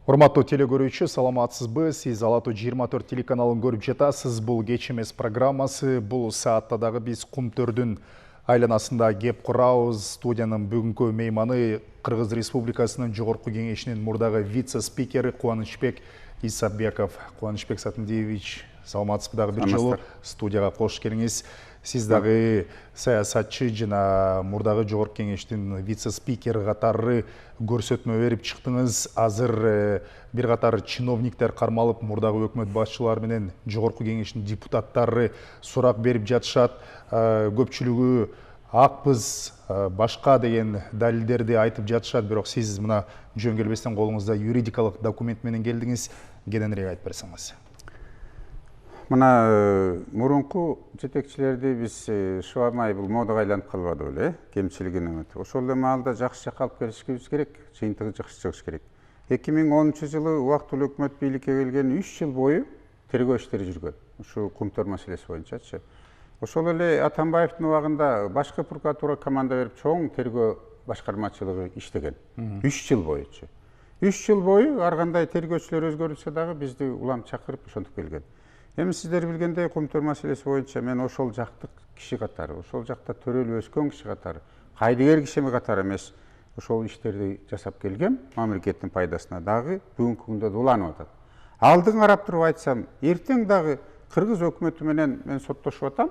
Урматтуу телекөрүүчү, саламатсызбы? Сиз Ала-Тоо 24 телеканалын көрүп жатасыз. Бул кеч эмес программасы. Бул саатта дагы биз Кумтөрдүн айланасында кеп курабыз. Студиянын бүгүнкү мейманы Кыргыз Республикасынын жогорку кеңешинин мурдагы вице-спикери Кубанычбек Исабеков. Кубанычбек Сатындиевич, саламатсызбы дагы бир жолу студияга кош келиңиз. Сиз дагы саясатчы жана мурдагы жогорку кеңештин вице-спикери катары көрсөтмө берип чыктыңыз. Азыр бир катар чиновниктер кармалып, мурдагы өкмөт башчылары менен жогорку кеңештин депутаттары сурак берип жатышат. Көпчүлүгү акпыз, башка деген далилдерди айтып жатышат, бирок сиз мына жөн келбестен колуңузда юридикалык документ менен келдиңиз. Кененирээк айтып берсеңиз. Мына мурунку жетекчилерди биз шубамай бул модага айланып калбады беле, кемчилигин үмүт. Ошол эле маалда жакшы жакка алып келишибиз керек, жыйынтыгы жакшы чыгыш керек. 2010-жылы убактылуу өкмөт бийликке келген 3 жыл бою тергөө иштери жүргөн. Ушу Кумтөр маселеси боюнчачы. Ошол эле Атамбаевдин убагында башкы прокуратура команда берип чоң тергөө башкармачылыгы иштеген. 3 жыл боючу. 3 жыл бою ар кандай тергөөчүлөр өзгөрүлсө дагы бизди улам чакырып ошентип келген. Эми сиздер билгендей Кумтөр маселеси боюнча мен ошол жактык киши катары, ошол жакта төрөлүп өскөн киши катары, кайдыгер киши катары эмес, ошол иштерди жасап келгем, мамлекеттин пайдасына дагы бүгүнкү күндө уланып атат. Алдын карап туруп айтсам, эртең дагы Кыргыз өкмөтү менен мен соттошуп атам.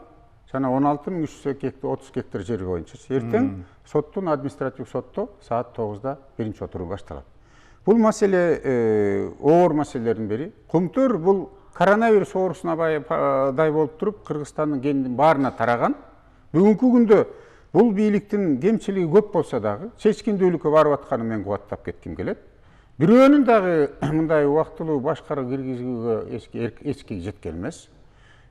Жана 16.330 гектар жер боюнча. Эртең соттун административдик сотто саат 9-да биринчи отуруу башталат. Бул маселе оор маселелердин бири. Кумтөр бул коронавирус оорусуна дай болуп туруп, Кыргызстандын кенинин баарына тараган. Бүгүнкү күндө бул бийликтин кемчилиги көп болсо дагы, чечкиндүүлүккө барып атканын мен кубаттап кетким келет. Бирөөнүн дагы мындай убактылуу башкара киргизүүгө эчки жеткен эмес.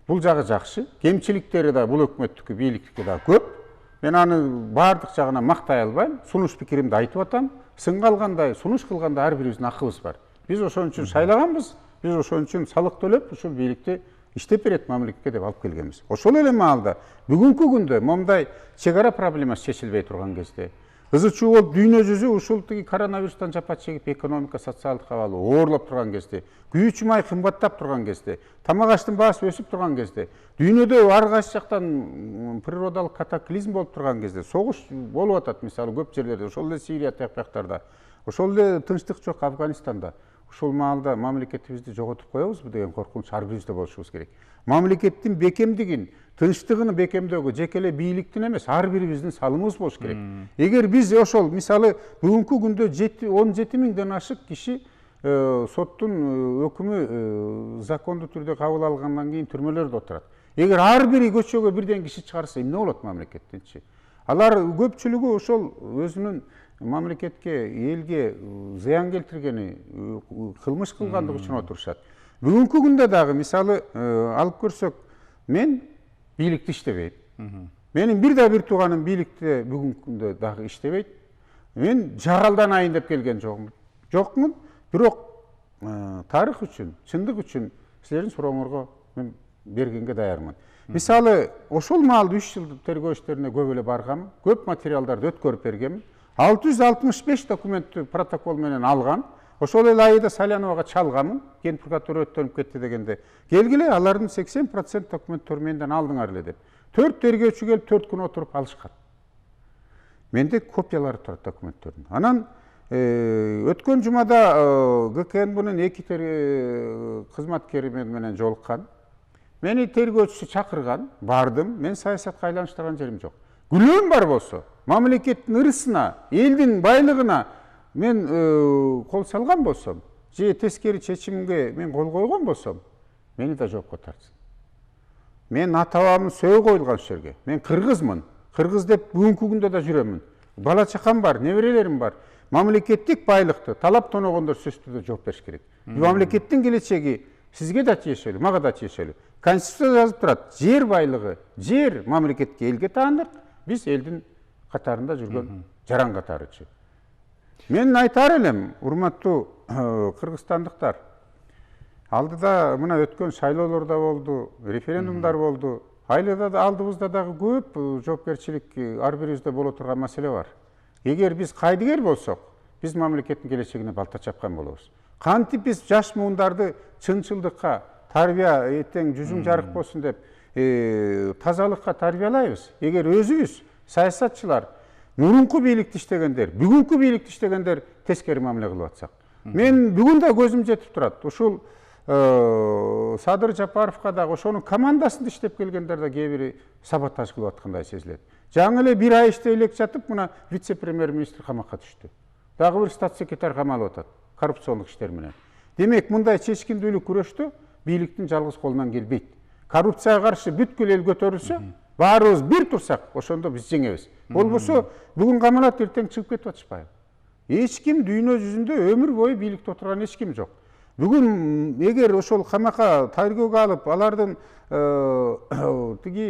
Бул жагы жакшы. Кемчиликтери да бул өкмөттүкү, бийликтики да көп. Мен аны баардык жагынан мактай албайм. Сунуш пикиримди айтып атам. Сынга алгандай, сунуш кылганда ар бирибиздин акыбыз бар. Биз ошон үчүн сайлаганбыз. Биз ошон үчүн салык төлөп, ушул бийликти иштеп берет мамлекетке деп алып келгенбиз. Ошол эле маалда бүгүнкү күндө момундай чегара проблемасы чечилбей турган кезде, ызы-чуу болуп дүйнө жүзү ушул коронавирустан жапа чегип, экономика, социалдык абалы оорлоп турган кезде, күйүүчү май кымбаттап турган кезде, тамак аштын баасы өсүп турган кезде, дүйнөдө ар кайсы жактан природалык катаклизм болуп турган кезде, согуш болуп атат, мисалы көп жерлерде, ошол эле Сирия тияктарда, ошол эле тынчтык жок Афганистанда. Ушул маалда мамлекетибизди жоготуп коебузбу деген коркунуч ар бирибизде болушубуз керек. Мамлекеттин бекемдигин, тынчтыгын бекемдөөгө жеке эле бийликтин эмес, ар бирибиздин салымыбыз болуш керек. Эгер биз ошол мисалы бүгүнкү күндө 17.000ден ашык киши соттун өкүмү закондуу түрдө кабыл алгандан кийин түрмөлөрдө отурат. Эгер ар бири көчөгө бирден киши чыгарса, эмне болот мамлекеттинчи? Алар көпчүлүгү ошол өзүнүн мамлекетке, элге зыян келтиргени, кылмыш кылгандык үчүн отурушат. Бүгүнкү күндө дагы мисалы алып көрсөк, мен бийликте иштебейм. Менин бир тууганым бийликте бүгүнкү күндө дагы иштебейт. Мен жагалданайын деп келген жокмун. Бирок тарых үчүн, чындык үчүн силердин сурооңорго мен бергенге даярмын. Мисалы ошол маалда 3 жыл тергөө иштерине көп эле баргам, көп материалдарды өткөрүп бергем. 665 документтү протокол менен алган. Ошол эле айда Саляновага чалганмын. Ген прокуратура өттөнүп кетти дегенде. Келгиле, алардын 80% документтерин менден алдыңар эле деп. 4 тергөөчү келип 4 күн отуруп алышкан. Менде копиялары турат документтердин. Анан өткөн жумада ГКНБнын 2 кызматкери менен жолуккан. Мени тергөөчүсү чакырган, бардым. Мен саясатка айланыштырган жерим жок. Күлөм бар болсо, мамлекеттин ырысына, элдин байлыгына мен кол салган болсом, же тескери чечимге мен кол койгон болсом, мени да жоопко тартсын. Мен ата-бабамдын сөөгү коюлган жерге. Мен кыргызмын. Кыргыз деп бүгүнкү күндө да жүрөмүн. Бала чакам бар, неберелерим бар. Мамлекеттик байлыкты талап тоногондор сөзсүз түрдө жооп бериш керек. Мамлекеттин келечеги сизге да тиешелүү, мага да тиешелүү. Конституцияда жазып турат, жер байлыгы, жер мамлекетке, элге таандык. Биз элдин катарында жүргөн жаран катарычы. Мен айтар элем, урматтуу кыргызстандыктар, алдыда мына өткөн шайлоолор да болду, референдумдар болду. Алдыбызда дагы көп жоопкерчилик ар бирибизде боло турган маселе бар. Эгер биз кайдыгер болсок, биз мамлекеттин келечегине балта чапкан болобуз. Кантип биз жаш муундарды чынчылдыкка, тарбия, эртең жүзүң жарык болсун деп тазалыкка тарбиялайбыз. Эгер өзүбүз саясатчылар мурунку бийликти иштегендер, бүгүнкү бийликти иштегендер тескери мамиле кылып атсак. Мен бүгүн да көзүм жетип турат. Ушул Садыр Жапаровка дагы ошонун командасында иштеп келгендер да кээ бири саботаж кылып аткандай сезилет. Жаңы эле бир ай иштей элек жатып, мына вице-премьер-министр камакка түштү. Дагы бир статс-секретарь камалып атат коррупциондук иштер менен. Демек, мындай чечкиндүүлүк күрөштө бийликтин жалгыз колунан келбейт. Коррупцияга каршы бүткүл эл көтөрүлсө, баарыбыз бир турсак, ошондо биз жеңебиз. Болбосо бүгүн камалат, эртең чыгып кетип атышпайбы? Эч ким дүйнө жүзүндө өмүр бою бийликте отурган эч ким жок. Бүгүн эгер ошол камакка тайгөөгө алып, алардын тиги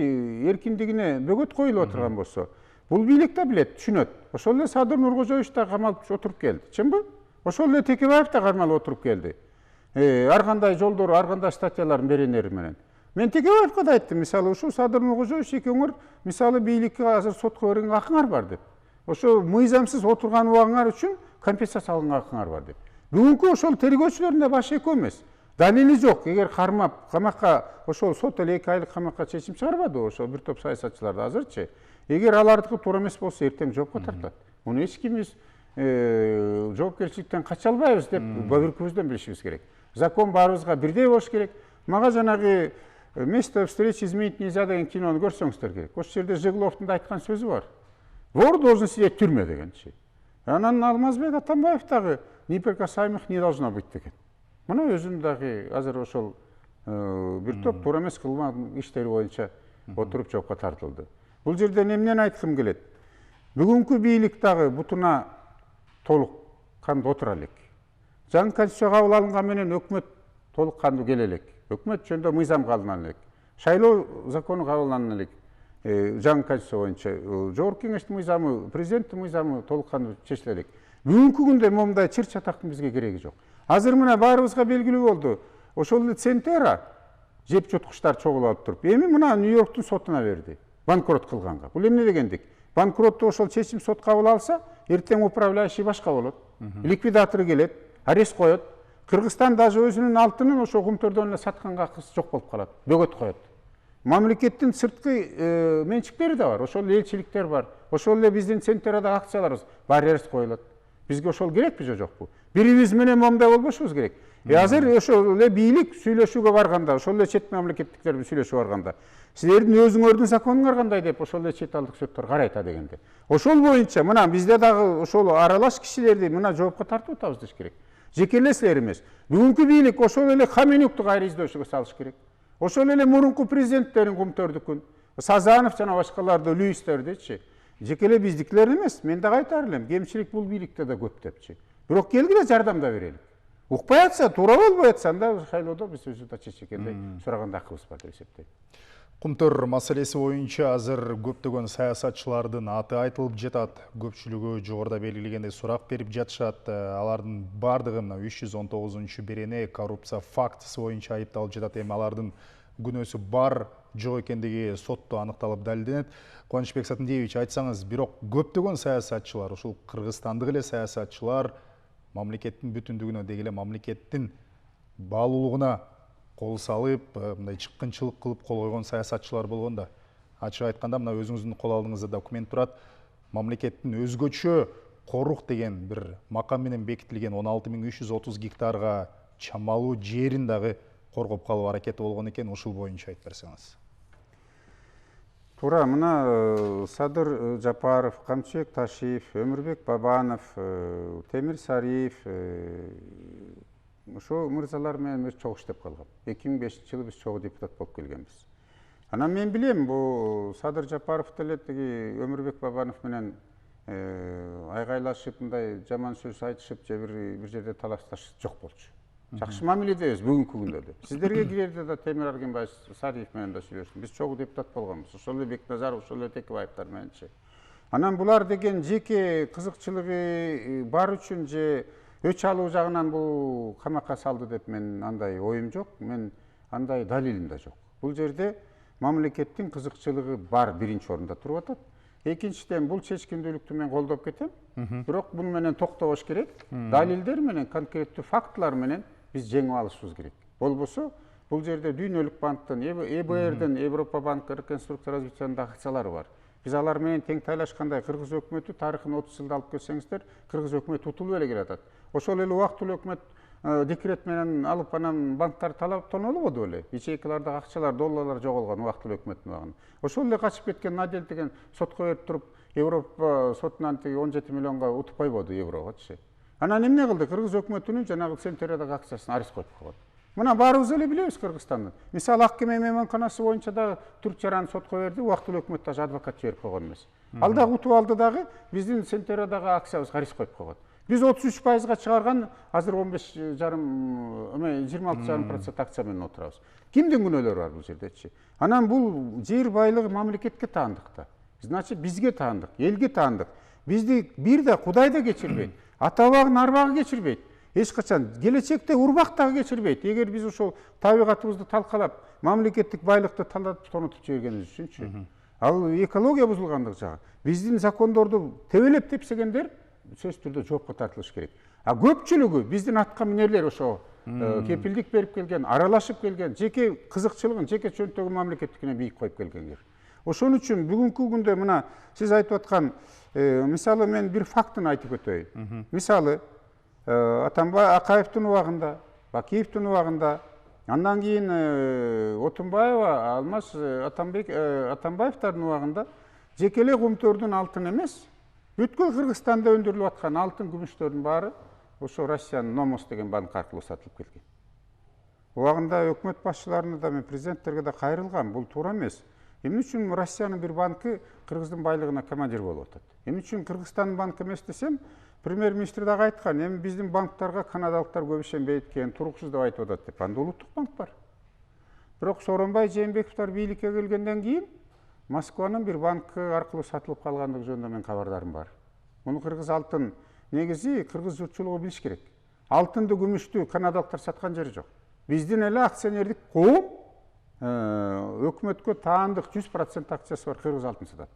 эркиндигине бөгөт коюлуп отурган болсо, бул бийлик да билет, түшүнөт. Ошол эле Садыр Нуркожоевич да камалып отуруп келди. Чынбы? Ошол эле Текебаев да камалып отуруп келди. Ар кандай жолдор, ар кандай статьялардын беренери менен. Мен Текебаевка да айттым, мисалы, ушул Садыр Нуркожоевич экөөңөр, мисалы, бийликке азыр сотко берген акыңар бар деп. Ошо мыйзамсыз отурган убагыңар үчүн компенсация алган акыңар бар деп. Бүгүнкү ошол тергөөчүлөрдүн да башы экөө эмес. Далили жок. Эгер кармап, камакка, ошол сот эле 2 айлык камакка чечим чыгарбады, ошол бир топ саясатчыларды азырчы. Эгер алардыкы туура эмес болсо, эртең жоопко тартылат. Муну эч кимибиз жоопкерчиликтен кача албайбыз деп бөбүркүбүздөн билишибиз керек. Закон баарыбызга бирдей болуш керек. Мага жанагы «Место встречи изменить нельзя» деген кинону көрсөңүздөр керек. Ошол жерде Жигловдун да айткан сөзү бар. Вор должен сидеть в тюрьме дегенчи. Анан Алмазбек Атамбаев дагы неприкасаемых не должно быть деген. Мына өзүн дагы азыр ошол бир топ туура эмес кылган иштери боюнча отуруп жоопко тартылды. Бул жерде эмнени айткым келет? Бүгүнкү бийлик дагы бутуна толук кандуу отура элек. Жаңы конституция кабыл алынган менен өкмөт толук кандуу келе элек. Өкмөт жөнүндө мыйзам кабылган элек. Шайлоо закону кабылган элек. Жаңы конституция боюнча жогорку кеңештин мыйзамы, президенттин мыйзамы толук кандуу чечиле элек. Бүгүнкү күндө момундай чыр чатактын бизге кереги жок. Азыр мына баарыбызга белгилүү болду. Ошол эле Центера жеп жуткучтар чогулуп алып туруп, эми мына Нью-Йорктун сотуна берди. Банкрот кылганга. Бул эмне дегендик? Банкротту ошол чечим сот кабыл алса, эртең управляющий башка болот. Ликвидатор келет, арест коет. Кыргызстан даже өзүнүн алтынын ошо кумтөрдөн эле сатканга акысы жок болуп калат. Бөгөт коет. Мамлекеттин сырткы менчиктери да бар. Ошол элчиликтер бар. Ошол эле биздин Центерада акцияларыбыз бар, арест коюлат. Бизге ошол керекпи же жокпу? Бирибиз менен момундай болбошубуз керек. Азыр ошол эле бийлик сүйлөшүүгө барганда, ошол эле чет мамлекеттиктер сүйлөшүп барганда, силердин өзүңөрдүн законуңар кандай деп ошол эле чет алдык сөттөр карайта дегенде. Ошол боюнча мына бизде дагы ошол аралаш кишилерди мына жоопко тартып атабыз деш керек. Жеке эле силер эмес. Бүгүнкү бийлик ошол эле Хаменюкту кайра издөшүгө салыш керек. Ошол эле мурунку президенттерин кумтөрдүкүн, Сазанов жана башкаларды, Люистердичи. Жеке эле биздикилер эмес, мен дагы айтар элем, кемчилик бул бийликте да көп депчи. Бирок келгиле жардам да берели. Укпай атса, туура болбой атса, анда шайлоодо биз өзү да чечекендей сураганда акыбыз бар деп эсептейм. Кумтөр маселеси боюнча азыр көптөгөн саясатчылардын аты айтылып жатат. Көпчүлүгү жогоруда белгилегендей сурак берип жатышат. Алардын бардыгы мына 319 берене коррупция фактысы боюнча айыпталып жатат. Эми алардын күнөөсү бар, жок экендиги сотто аныкталып далилденет. Кубанычбек Сатындиевич, айтсаңыз, бирок көптөгөн саясатчылар, ушул кыргызстандык эле саясатчылар мамлекеттин бүтүндүгүнө, деги эле мамлекеттин баалуулугуна кол салып, мындай чыккынчылык кылып кол койгон саясатчылар болгон да. Ачык айтканда, мына өзүңүздүн кол алдыңызда документ турат. Мамлекеттин өзгөчө корук деген бир макам менен бекитилген 16330 гектарга чамалуу жерин дагы коргоп калуу аракети болгон экен. Ушул боюнча айтып берсеңиз. Туура, мына Садыр Жапаров, Камчыбек Ташиев, Өмүрбек Бабанов, Темир Сариев, ошо мырзалар менен өз чогуу иштеп калгам. 2005-жылы биз чогуу депутат болуп келгенбиз. Анан мен билем, бул Садыр Жапаров деле тиги Өмүрбек Бабанов менен айгайлашып, мындай жаман сөз айтышып, же бир жерде талашташып жок болчу. Жакшы мамиледебиз бүгүнкү күндө да. Сиздерге кирерде да Темир Аргенбаев Сариев менен да сүйлөштүм. Биз чогуу депутат болгонбуз. Ошол эле Бекназаров, ошол эле Текебаевтар мененчи. Анан булар деген жеке кызыкчылыгы бар үчүн же өч алуу жагынан бул камакка салды деп мен андай оюм жок. Мен андай далилим да жок. Бул жерде мамлекеттин кызыкчылыгы бар биринчи орунда туруп атат. Экинчиден бул чечкиндүүлүктү мен колдоп кетем. Бирок буну менен токтобош керек. Далилдер менен, конкреттүү фактылар менен биз жеңип алышыбыз керек. Болбосо бул жерде Дүйнөлүк банктын, ЭБРдин, Европа банк реконструкция развитиянын акциялары бар. Биз алар менен тең тайлашкандай кыргыз өкмөтү тарыхын 30 жылда алып келсеңиздер, кыргыз өкмөтү утулуп эле келатат. Ошол эле убактылуу өкмөт декрет менен алып анан банктар талаптанылбоду беле. Ячейкалардагы акчалар, долларлар жоголгон убактылуу өкмөттүн убагында. Ошол эле качып кеткен Надель деген сотко берип туруп, Европа сотунан 17 миллионго утуп койбоду еврогочу. Анан эмне кылды? Кыргыз өкмөтүнүн жанагы Центериядагы акциясын арест коюп койгон. Мына баарыбыз эле билебиз Кыргызстандын. Мисалы Ак Кеме мейманканасы боюнча да Түрк жараны сотко берди, убактылуу өкмөт даже адвокат жиберип койгон эмес. Ал дагы утуп алды дагы биздин Центериядагы акциябызга арест коюп койгон. Биз 33%га чыгарган, азыр 26,5% акция менен отурабыз. Кимдин күнөөлөрү бар бул жердечи? Анан бул жер байлыгы мамлекетке таандык да. Значит, бизге таандык, элге таандык. Бизди бир да Кудай да кечирбейт, ата-бабагын арбагы кечирбейт. Эч качан келечекте урбак дагы кечирбейт. Эгер биз ошол табигатыбызды талкалап, мамлекеттик байлыкты талап тонутуп жибергенибиз үчүнчү. Ал экология бузулгандык жагы. Биздин закондорду тебелеп тепсегендер сөзсүз түрдө жоопко тартылыш керек. А көпчүлүгү биздин атка минерлер ошо кепилдик берип келген, аралашып келген, жеке кызыкчылыгын, жеке чөнтөгүн мамлекеттикине бийик коюп келгендер. Ошон үчүн бүгүнкү күндө мына сиз айтып аткан, мисалы мен бир фактын айтып өтөйүн. Мисалы Атамбай Акаевдин убагында, Бакиевдин убагында, андан кийин Отунбаева, Алмаз Атамбаевдардын убагында жекелей кумтөрдүн алтын эмес, бүткүл Кыргызстанда өндүрүлүп аткан алтын, күмүштөрдүн баары ошо Россиянын Номос деген банк аркылуу сатылып келген. Убагында өкмөт башчыларына да, мен президенттерге да кайрылгам, бул туура эмес. Эмне үчүн Россиянын бир банкы Кыргыздын байлыгына командир болуп атат? Эмне үчүн Кыргызстандын банкы эмес десем, премьер-министр дагы айткан, эми биздин банктарга канадалыктар көп ишенбейт экен, туруксуз деп айтып атат деп. Анда улуттук банк бар. Бирок Сооронбай Жээнбековдор бийликке келгенден кийин Москванын бир банкы аркылуу сатылып калгандыгы жөнүндө мен кабардарым бар. Муну кыргыз алтын негизи кыргыз журтчулугу билиш керек. Алтынды, күмүштү канадалыктар саткан жери жок. Биздин эле акционердик коом өкмөткө таандык 100% акциясы бар кыргыз алтын сатат.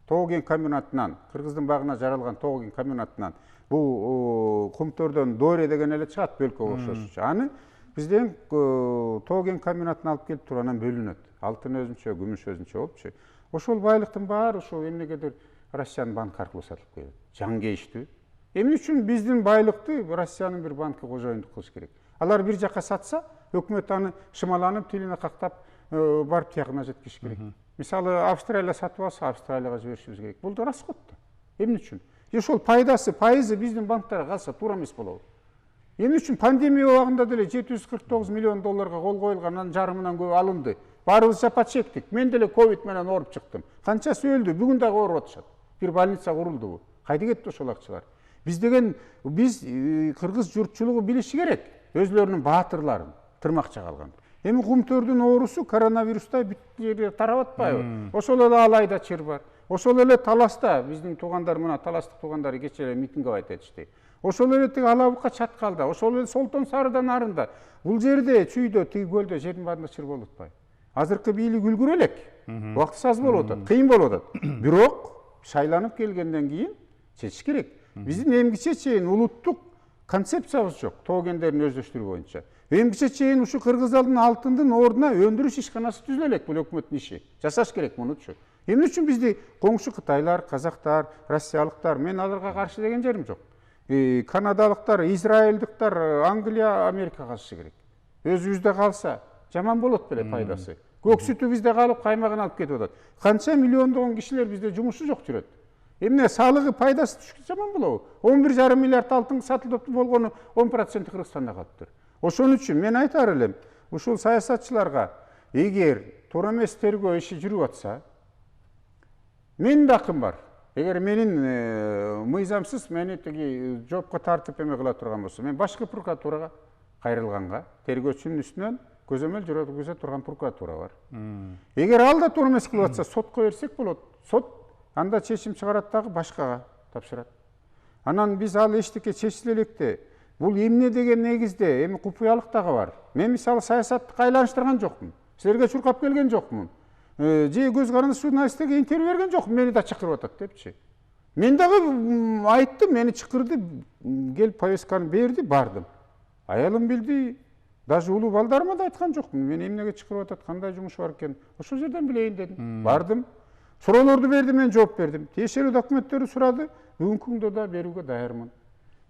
Тоо кен комбинатынан, Кыргыздын багына жаралган Тоо кен комбинатынан бул кумтөрдөн Доре деген эле чыгат, бөлкөгө окшош. Аны бизден Тоо кен комбинатынан алып келип туруп анан бөлүнөт. Алтын өзүнчө, күмүш өзүнчө болупчу. Ошол байлыктын баары ошол эмнегедир Россиянын банкы аркылуу сатылып келет. Жаңгейиштүү. Эмне үчүн биздин байлыкты Россиянын бир банкы кожоюндук кылыш керек? Алар бир жака сатса, өкмөт аны шымаланып, тилине кактап барып тиягына жеткиш керек. Мисалы, Австралия сатып алса, Австралияга жиберишибиз керек. Бул да расход да. Эмне үчүн? Ошол пайдасы, пайызы биздин банктарга калса туура эмес болобу? Эмне үчүн пандемия убагында деле 749 миллион долларга кол коюлган, анын жарымынан көбү алынды. Баарыбыз жапа чектик. Мен деле ковид менен ооруп чыктым. Канчасы өлдү, бүгүн дагы ооруп атышат. Бир больница курулду. Кайда кетти ошол акчалар? Биз кыргыз журтчулугу билиши керек. Өзлөрүнүн баатырларын тырмакча калган. Эми кумтөрдүн оорусу коронавирустай бүт жерге тарап атпайбы? Ошол эле Алайда чыр бар. Ошол эле Таласта биздин туугандар, мына Таластык туугандар кечээ эле митинг айтып этишти. Ошол эле тиги Алабукка чаткалда, ошол эле Солтон Сарыдан нарында. Бул жерде чүйдө, тиги көлдө, жердин баарында чыр болуп атпайбы? Азыркы бийлик үлгүрө элек. Убактысы аз болуп атат, кыйын болуп атат. Бирок шайланып келгенден кийин чечиш керек. Биздин эмгиче чейин улуттук концепциябыз жок, Тоо кендерин өздөштүрүү боюнча. Эмгиче чейин ушу Кыргыздын алтындын ордуна өндүрүш ишканасы түзүлө элек, бул өкмөттүн иши. Жасаш керек мунучу. Эмне үчүн бизди коңшу Кытайлар, казактар, россиялыктар, мен аларга каршы деген жерим жок. Канадалыктар, израилдиктар, Англия, Америка калышы керек. Өзүбүздө калса жаман болот беле пайдасы. Көк сүтү бизде калып, каймагын алып кетип атат. Канча миллиондогон кишилер бизде жумушу жок жүрөт. Эмне салыгы, пайдасы түшкү жаман болобу? 11,5 миллиард алтын сатылып болгону 10% Кыргызстанда калыптыр. Ошон үчүн мен айтар элем, ушул саясатчыларга эгер туура эмес тергөө иши жүрүп атса, менин да акым бар. Эгер менин мыйзамсыз мени тиги жоопко тартып эме кыла турган болсо, мен башкы прокуратурага кайрылганга, тергөөчүнүн үстүнөн көзөмөл жүргүзө турган прокуратура бар. Эгер ал да туура эмес кылып атса, сотко берсек болот. Сот анда чечим чыгарат дагы башкага тапшырат. Анан биз ал эчтеке чечиле электе. Бул эмне деген негизде эми купуялык дагы бар. Мен мисалы саясатты кайланыштырган жокмун. Силерге чуркап келген жокмун. же көз каранды журналисттерге интервью берген жок, мени да чакырып атат депчи. Мен дагы айттым, мени чакырды, келип повестканы берди, бардым. Аялым билди, даже улуу балдарыма да айткан жокмун. Мени эмнеге чакырып атат, кандай жумуш бар экен. Ошол жерден билейин дедим. Бардым. Суроолорду берди, мен жооп бердим. Тиешелүү документтерди сурады, бүгүнкү күндө да берүүгө даярмын.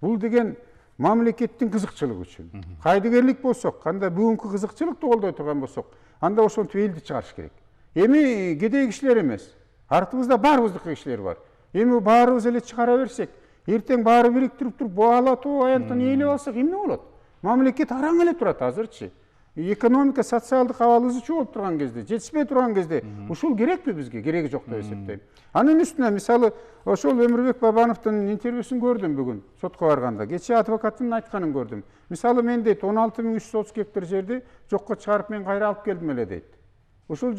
Бул деген мамлекеттин кызыкчылыгы үчүн. Кайдыгерлик болсок, кандай бүгүнкү кызыкчылыкты колдой турган болсок, анда ошентип элди чыгарыш керек. Эми кедей кишилер эмес. Артыбызда баарыбыздыкы кишилер бар. Эми баарыбыз эле чыгара берсек, эртең баары бириктирип туруп, баалатуу аянттан ээлеп алсак эмне болот? Мамлекет араң эле турат азырчы. Экономика, социалдык абал ызычуу болуп турган кезде, жетишпей турган кезде, ушул керекпи бизге? Кереги жок деп эсептейм. Анын үстүнө мисалы ошол Өмүрбек Бабановдун интервьюсун көрдүм бүгүн сотко барганда. Кечээ адвокаттын айтканын көрдүм. Мисалы мен дейт 16.330 гектар жерди жокко чыгарып мен кайра алып келдим эле дейт. Ушул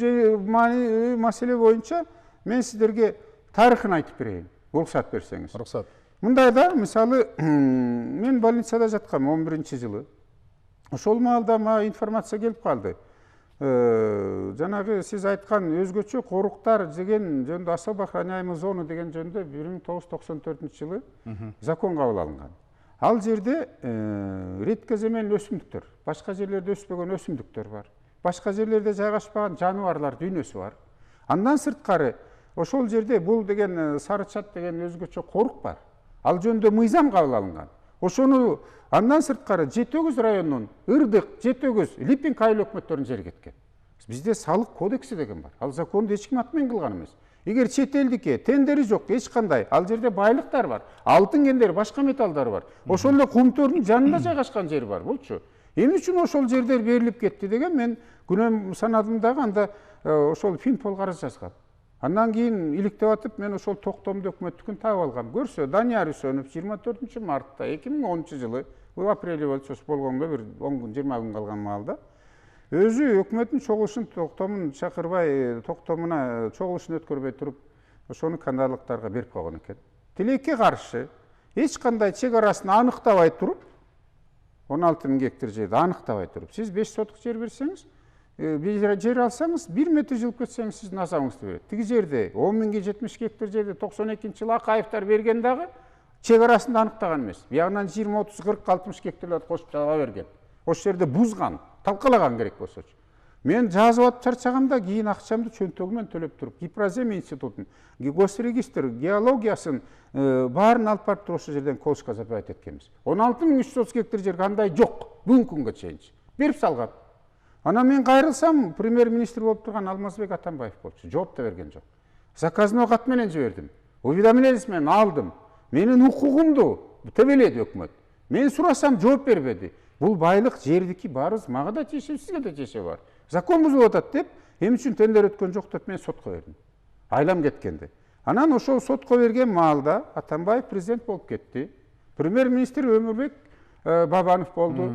маселе боюнча мен сиздерге тарыхын айтып берейин. Уруксат берсеңиз. Уруксат. Мындайда мисалы мен больницада жаткам 11-жылы. Ошол маалда мага информация келип калды. Жанагы сиз айткан өзгөчө коруктар деген жөнүндө особо охраняемый зона деген жөнүндө 1994-жылы закон кабыл алынган. Ал жерде редкоземельный өсүмдүктөр, башка жерлерде өспөгөн өсүмдүктөр бар. Башка жерлерде жайгашпаган жаныбарлар дүйнөсү бар. Андан сырткары ошол жерде бул деген Сарычат деген өзгөчө корук бар. Ал жөнүндө мыйзам кабыл алынган. Ошону андан сырткары Жетөгүз районунун Ырдык, Жетөгүз, Липинг айыл өкмөттөрүнүн жери кеткен. Бизде салык кодекси деген бар. Ал законду эч ким ат менен кылган эмес. Эгер чет элдики тендери жок, эч кандай, ал жерде байлыктар бар. Алтын кендери, башка металлдар бар. Ошол эле кумтөрдүн жанында жайгашкан жер бар булчу. Эмне үчүн ошол жерлер берилип кетти деген мен күнөөм санадым дагы, анда ошол Финпол арыз жазган. Андан кийин иликтеп атып, мен ошол токтомду өкмөттүкүн таап алгам. Көрсө, Данияр Үсөнов 24-мартта 2010-жылы, бул апрель болгонго бир 10 күн, 20 күн калган маалда, өзү өкмөттүн чогулушун токтомун чакырбай, токтомуна чогулушун өткөрбөй туруп, ошону канадалыктарга берип койгон экен. Тилекке каршы эч кандай чек арасын аныктабай туруп, 16.000 гектар жерди аныктабай туруп, сиз 5 соток жер берсеңиз, жер алсаңыз, 1 метр жылып кетсеңиз, сиздин назарыңызды берет. Тиги жерде 10.070 гектар жерди 92-жылы Акаевтар берген дагы чек арасында аныктаган эмес. Биягынан 20, 30, 40, 60 гектарларды кошуп жага берген. Ошол жерде бузган, талкалаган керек болсочу. Мен жазып атып чарчаганда кийин акчамды чөнтөгүмөн төлөп туруп, Гипрозем институтун, госрегистр, геологиясын баарын алып барып туруп ошол жерден колышка забирать эткенбиз. 16.330 гектар жер кандай жок, бүгүнкү күнгө чейинчи. Берип салган. Ана мен кайрылсам, премьер-министр болуп турган Алмазбек Атамбаев болчу. Жооп да берген жок. Заказной кат менен жибердим. Уведомлениесі менен алдым. Менин укугумду тебеледи өкмөт. Мен сурасам жооп бербеди. Бул байлык жердики баарыбыз, мага да тиешеби, сизге да тиешеби бар. Закон бузулуп атат деп, эмне үчүн тендер өткөн жок деп мен сотко бердим. Айлам кеткенде. Анан ошол сотко берген маалда Атамбаев президент болуп кетти. Премьер-министр Өмүрбек Бабанов болду.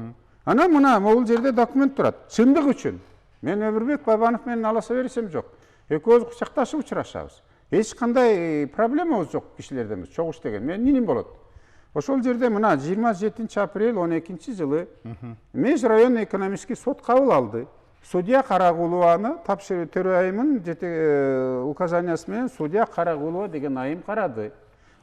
Анан мына бул жерде документ турат. Чындык үчүн мен Өмүрбек Бабанов менен аласа беришем жок. Экөөбүз кучакташып учурашабыз. Эч кандай проблемабыз жок кишилерден биз чогуш деген. Мен ниним болот. Ошол жерде мына 27 апрель 12-жылы Меж район экономический сот кабыл алды. Судья Карагулованы тапшыруу төрайымын указаниясы менен судья Карагулова деген айым карады.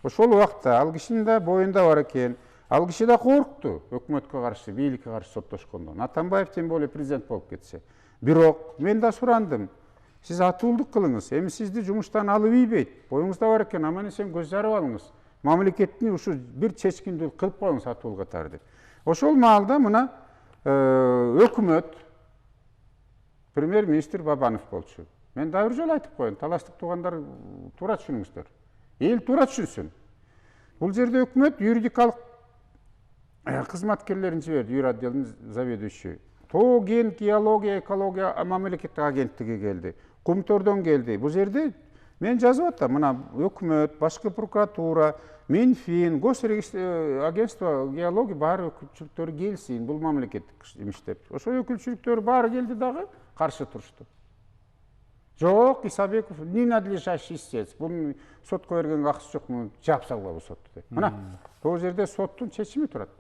Ошол убакта ал кишинин да боюнда бар экен. Ал киши да коркту өкмөткө каршы, бийликке каршы соттошкондон. Атамбаев тем более президент болуп кетсе. Бирок мен да сурандым. Сиз атуулдук кылыңыз. Эми сизди жумуштан алып ийбейт. Боюңузда бар экен, аман эсен көз жарып алыңыз. Мамлекеттин ушу бир чечкиндүү кылып коюңуз атуул катары деп. Ошол маалда мына өкмөт премьер-министр Бабанов болчу. Мен да бир жолу айтып коеюн, талаштык туугандар туура түшүнүңүздөр. Эл туура түшүнсүн. Бул жерде өкмөт юридикалык кызматкерлерин жиберди, юротделдин заведующий. Тоо кен, геология, экология мамлекеттик агенттиги келди. Кумтордон келди. Бул жерде мен жазып атам, мына өкмөт, башкы прокуратура, Минфин, госрегистр агентство геология баары өкүлчүлүктөрү келсин, бул мамлекеттик иш деп. Ошол өкүлчүлүктөр баары келди дагы каршы турушту. Жок, Исабеков, ненадлежащий истец. Бул сотко берген акысы жок, муну жаап салгыла бул сотту деп. Мына, бул жерде соттун чечими турат.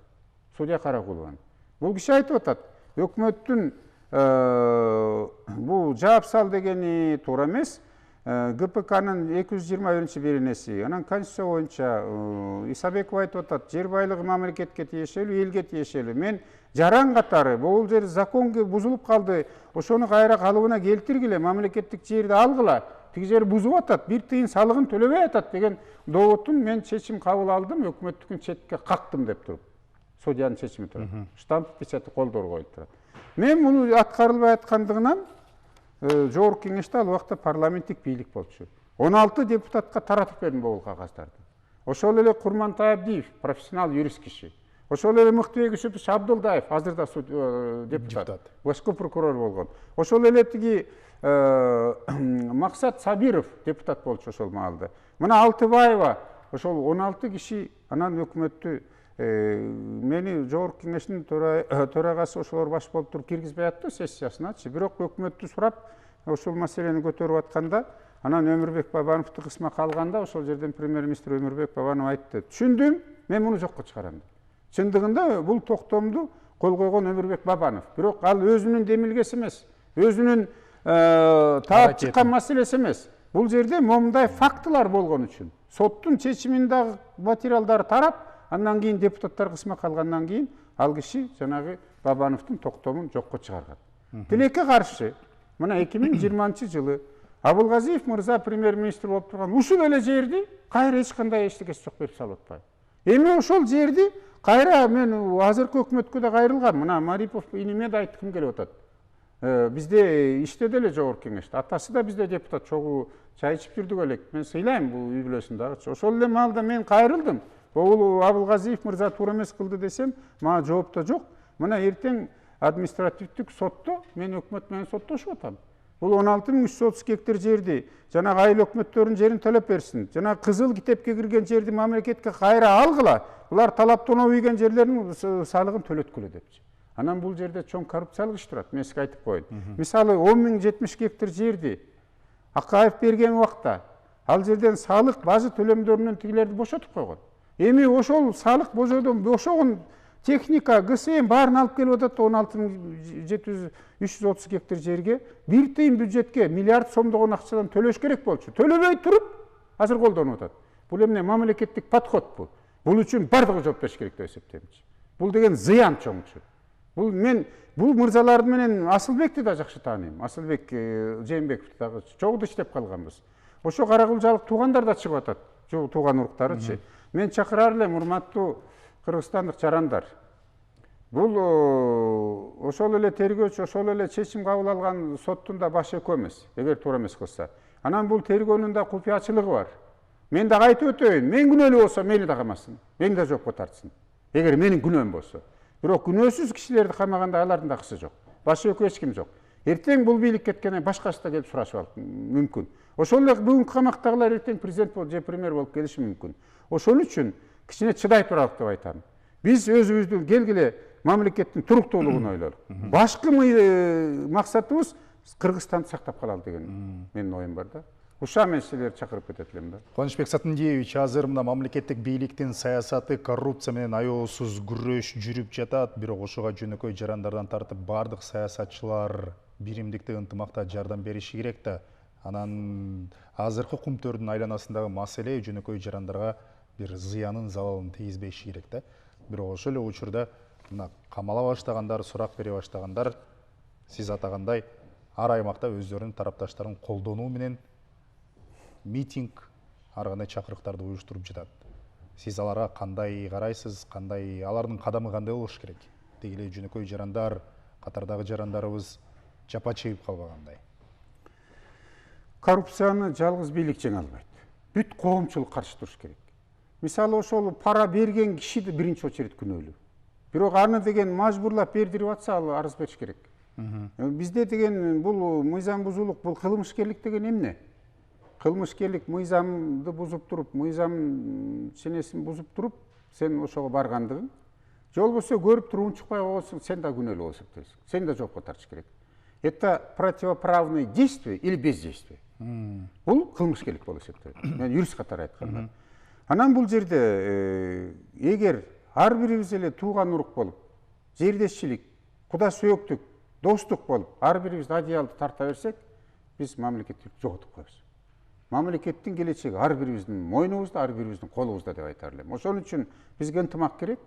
Судья Карагулованын. Бул киши айтып атат, өкмөттүн бул жаап сал дегени туура эмес. ГПКнын 221 беренеси, анан конституция боюнча Исабеков айтып атат, жер байлыгы мамлекетке тиешелүү, элге тиешелүү. Мен жаран катары бул жер закон бузулуп калды, ошону кайра калыбына келтиргиле, мамлекеттик жерди алгыла, тиги жер бузуп атат, бир тыйын салыгын төлөбөй атат деген доводтун мен чечим кабыл алдым, өкмөттүкүн четке кактым деп туруп. Судьянын чечими турат. Штамп печати колдор коюлуп турат. Мен муну аткарылбай аткандыгынан жогорку кеңеште ал убакта парламенттик бийлик болчу. 16 депутатка таратып бердим бул кагаздарды. Ошол эле Курмантай Абдиев, профессионал юрист киши. Ошол эле Мыктыбек Юсупович Абдулдаев, азырда депутат, башкы прокурор болгон. Ошол эле тиги Максат Сабиров депутат болчу ошол маалда. Мына Алтыбаева, ошол 16 киши анан өкмөттү мени жогорку кеңештин төрагасы ошолор баш болуп туруп киргизбей атты сессиясыначы. Бирок өкмөттү сурап ошол маселени көтөрүп атканда, анан Өмүрбек Бабановду кысма калганда ошол жерден премьер-министр Өмүрбек Бабанов айтты. Түшүндүм, мен муну жокко чыгарам. Чындыгында бул токтомду кол койгон Өмүрбек Бабанов. Бирок ал өзүнүн демилгеси эмес, өзүнүн таап чыккан маселеси эмес. Бул жерде момундай фактылар болгон үчүн соттун чечиминдагы материалдар тарап, андан кийин депутаттар кысма калгандан кийин ал киши жанагы Бабановдун токтомун жокко чыгарган. Тилекке каршы мына 2020 жылы Абылгазиев мырза премьер-министр болуп турган ушул эле жерди кайра эч кандай эчтекеси жок берип салып атпайбы. Эми ошол жерди кайра мен азыркы өкмөткө да кайрылгам. Мына Марипов иниме да айткым келип атат. Бизде иштеди эле жогорку кеңеште. Атасы да бизде депутат, чогуу чай ичип жүрдүк элек. Мен сыйлайм бул үй бүлөсүндагы. Ошол эле маалда мен кайрылдым. Бул Абылгазиев мырза туура эмес кылды десем, мага жооп да жок. Мына эртең административдик сотто мен өкмөт менен соттошуп атам. Бул 16.330 гектар жерди жанагы айыл өкмөттөрүнүн жерин төлөп берсин. Жана кызыл китепке кирген жерди мамлекетке кайра алгыла. Булар талаптан ийген жерлердин салыгын төлөткүлө депчи. Анан бул жерде чоң коррупциялык иш турат. Мен сизге айтып коеюн. Мисалы 10.070 гектар жерди Акаев берген убакта ал жерден салык бажы төлөмдөрүнөн тигилерди бошотуп койгон. Эми ошол салык божодон бошогон техника, ГСМ баарын алып келип атат 16.330 гектар жерге бир тыйын бюджетке миллиард сомдогон акчадан төлөш керек болчу. Төлөбөй туруп азыр колдонуп атат. Бул эмне мамлекеттик подход бул. Бул үчүн бардыгы жооп бериш керек деп эсептеймчи. Бул деген зыян чоңчу. Бул мен бул мырзаларды менен Асылбекти да жакшы тааныйм. Асылбек Жээнбековду дагы чогуу иштеп калганбыз. Ошо каракылжалык туугандар да чыгып атат. Тууган уруктарычы. Мен чакырар элем, урматтуу кыргызстандык жарандар. Бул ошол эле тергөөчү, ошол эле чечим кабыл алган соттун да башы экөө эмес, эгер туура эмес кылса. Анан бул тергөөнүн да купуячылыгы бар. Мен дагы айтып өтөйүн, мен күнөөлүү болсо мени да камасын, мени да жоопко тартсын. Эгер менин күнөөм болсо. Бирок күнөөсүз кишилерди камаганда алардын да акысы жок. Башы экөө эч ким жок. Эртең бул бийлик кеткенде башкасы да келип сурашып алып мүмкүн. Ошол эле бүгүнкү камактагылар эртең президент болуп же премьер болуп келиши мүмкүн. Ошол үчүн кичине чыдай туралык деп айтам. Биз өзүбүздүн келгиле мамлекеттин туруктуулугун ойлолук. Башкы максатыбыз Кыргызстанды сактап калалы деген менин оюм бар да. Ушул мен силерди чакырып кетет элем да. Кубанычбек Сатындиевич, азыр мына мамлекеттик бийликтин саясаты коррупция менен аеосуз күрөш жүрүп жатат, бирок ошого жөнөкөй жарандардан тартып бардык саясатчылар биримдикте ынтымакта жардам бериши керек да. Анан азыркы кумтөрдүн айланасындагы маселе жөнөкөй жарандарга бир зыянын, залалын тийгизбеши керек да. Бирок ошол эле учурда мына камала баштагандар, сурак бере баштагандар, сиз атагандай ар аймакта өздөрүнүн тарапташтарын колдонуу менен митинг, ар кандай чакырыктарды уюштуруп жатат. Сиз аларга кандай карайсыз, кандай алардын кадамы кандай болуш керек? Деги эле жөнөкөй жарандар, катардагы жарандарыбыз жапа чегип калбагандай. Коррупцияны жалгыз бийлик жеңе албайт. Бүт коомчулук каршы туруш керек. Мисалы ошол пара берген киши да биринчи очередь күнөөлүү. Бирок аны деген мажбурлап бердирип атса, ал арыз бериш керек. Бизде деген бул мыйзам бузуулук, бул кылмышкерлик деген эмне? Кылмышкерлик мыйзамды бузуп туруп, мыйзам ченесин бузуп туруп, сен ошого баргандыгың. Же болбосо көрүп туруп унчукпай койсоң, сен да күнөөлүү болуп эсептейсиң. Сен да жоопко тартыш керек. Это противоправные действия или бездействие. Бул кылмышкерлик болуп эсептелет. Мен юрист катары айтканда. Анан бул жерде эгер ар бирибиз эле тууган урук болуп, жердешчилик, куда сүйөктүк, достук болуп ар бирибиз одеялды тарта берсек, биз мамлекеттүүлүктү жоготуп коебуз. Мамлекеттин келечеги ар бирибиздин мойнубузда, ар бирибиздин колубузда деп айтар элем. Ошон үчүн бизге ынтымак керек.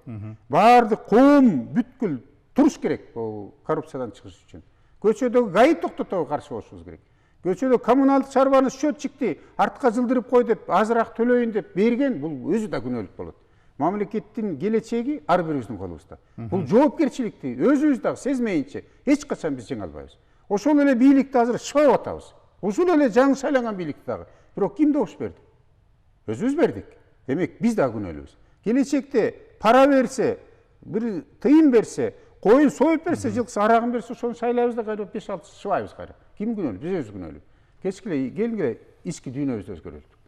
Баардык коом бүткүл туруш керек бул коррупциядан чыгыш үчүн. Көчөдөгү гаи токтотобу каршы болушубуз керек. Көчөдө коммуналдык чарбаны счетчикти артка жылдырып кой деп, азыраак төлөйүн деп берген, бул өзү да күнөөлүк болот. Мамлекеттин келечеги ар бирибиздин колубузда. Бул жоопкерчиликти өзүбүз дагы сезмейинче эч качан биз жеңе албайбыз. Ошол эле бийликти азыр шыбап атабыз. Ушул эле жаңы шайланган бийликти дагы. Бирок ким добуш берди? Өзүбүз бердик. Демек биз дагы күнөөлүүбүз. Келечекте пара берсе, бир тыйын берсе, коюн союп берсе, жылкысы арагын берсе, ошону шайлайбыз да кайра 5-6 шыбайбыз кайра. Ким күнөөлүү? Биз өзүбүз күнөөлүү. Кечкиле келгиле ички дүйнөбүздү өзгөрөлтүк.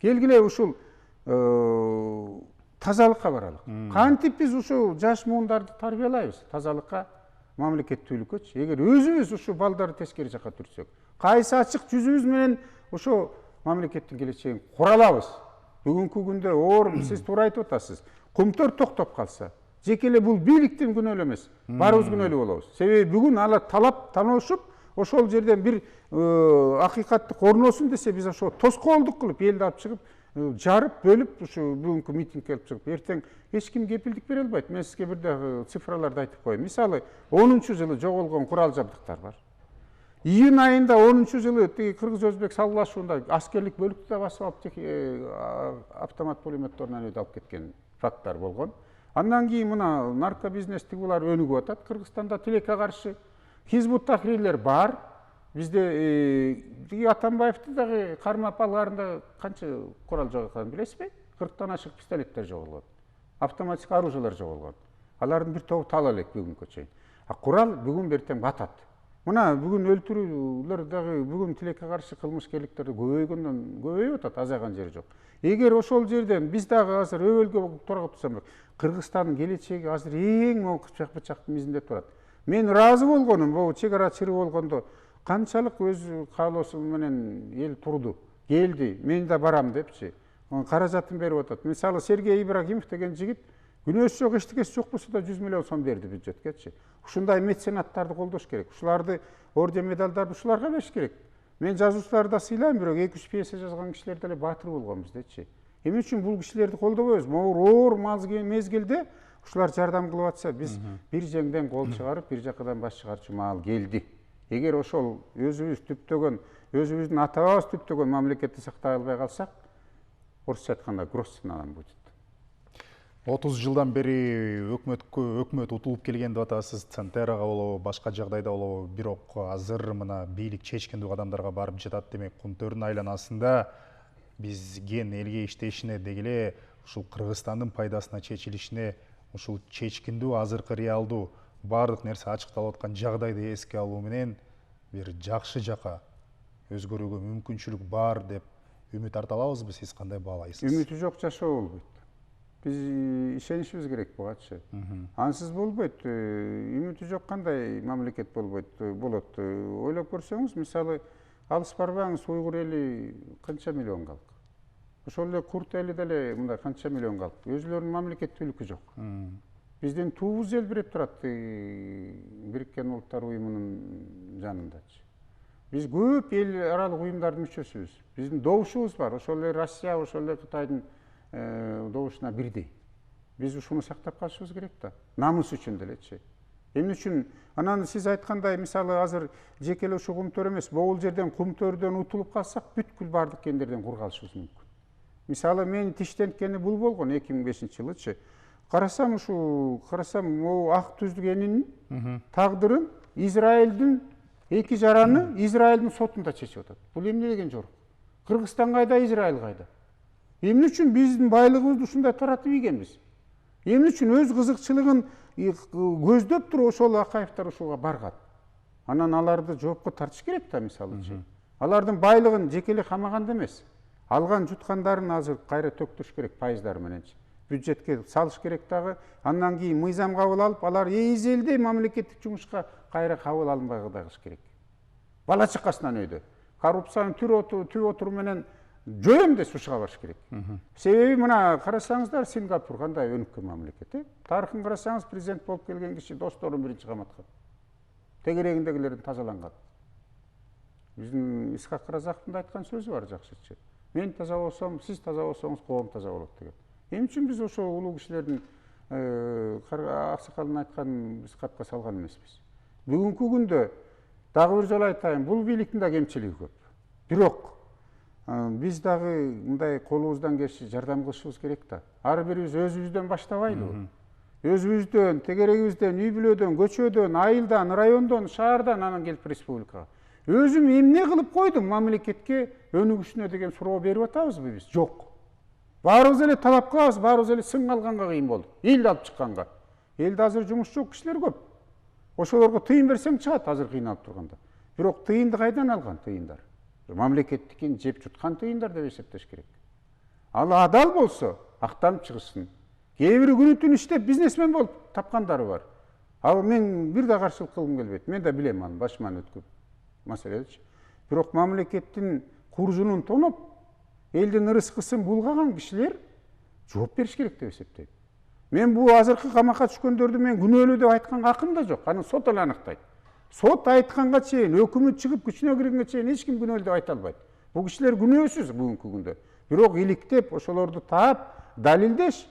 Келгиле ушул тазалыкка баралык. Кантип биз ушул жаш муундарды тарбиялайбыз тазалыкка, мамлекеттүүлүккөчү? Эгер өзүбүз ушу балдарды тескери жакка түртсөк, кайсы ачык жүзүбүз менен ошо мамлекеттин келечегин кура алабыз? Бүгүнкү күндө оор, сиз туура айтып атасыз. Кумтөр токтоп калса, жеке эле бул бийликтин күнөөлүү эмес, баарыбыз күнөөлүү болобуз. Себеби бүгүн алар талап таноошуп, ошол жерден бир акыйкаттык орносун десе, биз ошо тоскоолдук кылып, элди алып чыгып, жарып, бөлүп, ушу бүгүнкү митингге алып чыгып, эртең эч ким кепилдик бере албайт. Мен сизге бир дагы цифраларды айтып коеюн. Мисалы, 10-жылы жоголгон курал жабдыктар бар. Июнь айында 10-жылы тиги кыргыз-өзбек салгылашуунда аскерлик бөлүктү да басып алып, автомат пулеметтеринен өтүп алып кеткен факттар болгон. Андан кийин мына наркобизнес тигулар өнүгүп атат. Кыргызстанда тилекке каршы Хизбут Тахрирлер бар. Бизде Атамбаевди дагы кармап алгарында канча курал жоголгонун билесизби? 40тан ашык пистолеттер жоголгон. Автоматик оружиелер жоголгон. Алардын бир тобу тала элек бүгүнгө чейин. А курал бүгүн бертең батат. Мына бүгүн өлтүрүүлөр дагы бүгүн тилекке каршы кылмышкерликтер көбөйүп атат, азайган жери жок. Эгер ошол жерден биз дагы азыр өбөлгө тургап турсак, Кыргызстандын келечеги азыр эң могу бычактын мизинде турат. Мен ыраазы болгонум, бул чек ара чыры болгондо канчалык өз каалоосу менен эл турду, келди, мен да барам депчи. Каражатын берип атат. Мисалы Сергей Ибрагимов деген жигит күнөөсү жок, эчтекеси жок болсо да 100 миллион сом берди бюджеткечи. Ушундай меценаттарды колдош керек. Ушуларды орден медалдарды ушуларга бериш керек. Мен жазуучуларды да сыйлайм, бирок 2-3 пьеса жазган кишилер деле баатыр болгон биздечи. Эмне үчүн бул кишилерди колдобойбуз? Оор мезгилде ушулар жардам кылып атса, биз бир жеңден кол чыгарып, бир жакадан баш чыгарчу маал келди. Эгер ошол өзүбүз түптөгөн, өзүбүздүн ата-бабабыз түптөгөн мамлекетти сактай албай калсак, орусча айтканда гроссценадан будет. 30 жылдан бери өкмөт утулуп келген деп атасыз, Центерага болобу, башка жагдайда болобу, бирок азыр мына бийлик чечкиндүү кадамдарга барып жатат. Демек, Кумтөрдүн айланасында бизген элге иштешине дегеле ушул Кыргызстандын пайдасына чечилишине, ушул чечкиндүү азыркы реалдуу баардык нерсе ачыкталып аткан жагдайды эске алуу менен бир жакшы жака өзгөрүүгө мүмкүнчүлүк бар деп үмүт арта алабызбы? Сиз кандай баалайсыз? Үмүтү жок жашоо болбойт. Биз ишенишибиз керек бугачы. Ансыз болбойт. Үмүтү жок кандай мамлекет болот. Ойлоп көрсөңүз, мисалы, алыс барбаңыз, уйгур эли канча миллион калк. Ошол эле курд эли деле мындай канча миллион калк. Өзүлөрүнүн мамлекеттүүлүкү жок. Биздин туубуз желбиреп турат Бириккен Улуттар уюмунун жанындачы. Биз көп эл аралык уюмдардын мүчөсүбүз. Биздин добушубуз бар. Ошол эле Россия, ошол эле Кытайдын добушуна бирдей. Биз ушуну сактап калышыбыз керек да. Намыс үчүн делечи. Эмне үчүн? Анан сиз айткандай, мисалы азыр жеке эле ушу Кумтөр эмес, могул жерден Кумтөрдөн утулуп калсак, бүткүл бардык кендерден кур калышыбыз мүмкүн. Мисалы мен тиштенткени бул болгон 2005-жылычы. Карасам могу ак түздүк энинин тагдырын Израилдин эки жараны Израилдин сотунда чечип атат. Бул эмне деген жорук? Кыргызстан кайда, Израил кайда? Эмне үчүн биздин байлыгыбызды ушундай таратып ийгенбиз? Эмне үчүн өз кызыкчылыгын көздөп туруп ошол Акаевдер ушуга барган? Анан аларды жоопко тартыш керек да, мисалычы. Алардын байлыгын жеке эле камаганда эмес, алган жуткандарын азыр кайра төктүрүш керек пайыздары мененчи. Бюджетке салыш керек дагы. Андан кийин мыйзам кабыл алып, алар эзелде мамлекеттик жумушка кайра кабыл алынбай кыдагыш керек. Бала чакасынан өйдө. Коррупциянын түп отуру менен жоем десе ушуга барыш керек. Себеби мына карасаңыздар, Сингапур кандай өнүккөн мамлекет. Тарыхын карасаңыз, президент болуп келген киши досторун биринчи каматкан. тегерегиндегилердин тазаланган. Биздин Исхак Разаковдун айткан сөзү бар жакшычы. Мен таза болсом, сиз таза болсоңуз коом таза болот деген. Эмне үчүн биз ошо улуу кишилердин аксакалдын айтканын биз катка салган эмеспиз? Бүгүнкү күндө дагы бир жолу айтайын, бул бийликтин да кемчилиги көп. Бирок биз дагы мындай колубуздан келиши жардам кылышыбыз керек да. Ар бирибиз өзүбүздөн баштабайлыбы? Өзүбүздөн, тегерегибизден, үй бүлөдөн, көчөдөн, айылдан, райондон, шаардан, анан келип республикага. Өзүм эмне кылып койдум мамлекетке өнүгүшүнө деген суроо берип атабызбы биз? Жок. Баарыбыз эле талап кылабыз, баарыбыз эле сың алганга кыйын болдук. Элди алып чыкканга. Элде азыр жумуш жок кишилер көп. Ошолорго тыйын берсең чыгат азыр кыйналып турганда. Бирок тыйынды кайдан алган тыйындар? Мамлекеттикин жеп жуткан тыйындар деп эсептеш керек. Ал адал болсо, актанып чыгышсын. Кээ бири күнү түн иштеп бизнесмен болуп тапкандары бар. Ал мен бир да каршылык кылгым келбейт. Мен да билем аны, башыман өткөн маселечи. Бирок мамлекеттин куржунун тоноп, элдин ырыскысын булгаган кишилер жооп бериш керек деп эсептейм. Мен бул азыркы камакка түшкөндөрдү мен күнөөлүү деп айтканга акым да жок. Аны сот эле аныктайт. Сот айтканга чейин, өкмөт чыгып күчүнө киргенге чейин эч ким күнөөлүү деп айта албайт. Бул кишилер күнөөсүз бүгүнкү күндө. Бирок иликтеп ошолорду таап, далилдеш,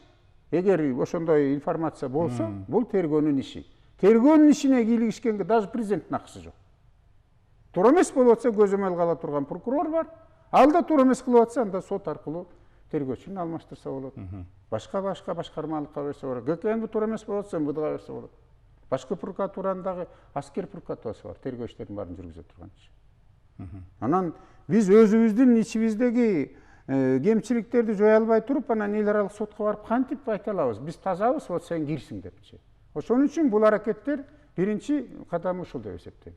эгер ошондой информация болсо, бул тергөөнүн иши. Тергөөнүн ишине кийлигишкенге даже президенттин акысы жок. Туура эмес болуп атса көзөмөлгө ала турган прокурор бар. Ал да туура эмес кылып атса, анда сот аркылуу тергөөчүн алмаштырса болот. Башка башкармалыкка берсе болот. ГКНБ туура эмес болуп атса, МВДга берсе болот. Башкы прокуратурандагы аскер прокуратурасы бар, тергөө иштерин баарын жүргүзө турганчы. Анан биз өзүбүздүн ичибиздеги кемчиликтерди жое албай туруп, анан эл аралык сотко барып кантип айта алабыз? Биз тазабыз, вот сен кирсиң депчи. Ошон үчүн бул аракеттер биринчи кадам ушул деп эсептейм.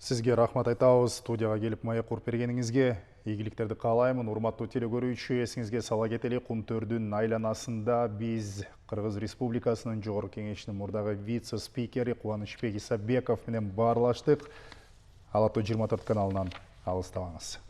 Сизге рахмат айтабыз, студияга келип маек куруп бергениңизге. Ийгиликтерди каалаймын. Урматтуу телекөрүүчү, эсиңизге сала кетели, Кумтөрдүн айланасында биз Кыргыз Республикасынын Жогорку Кеңешинин мурдагы вице-спикери Кубанычбек Исабеков менен баарлаштык. Ала То 24 каналынан алыстабаңыз.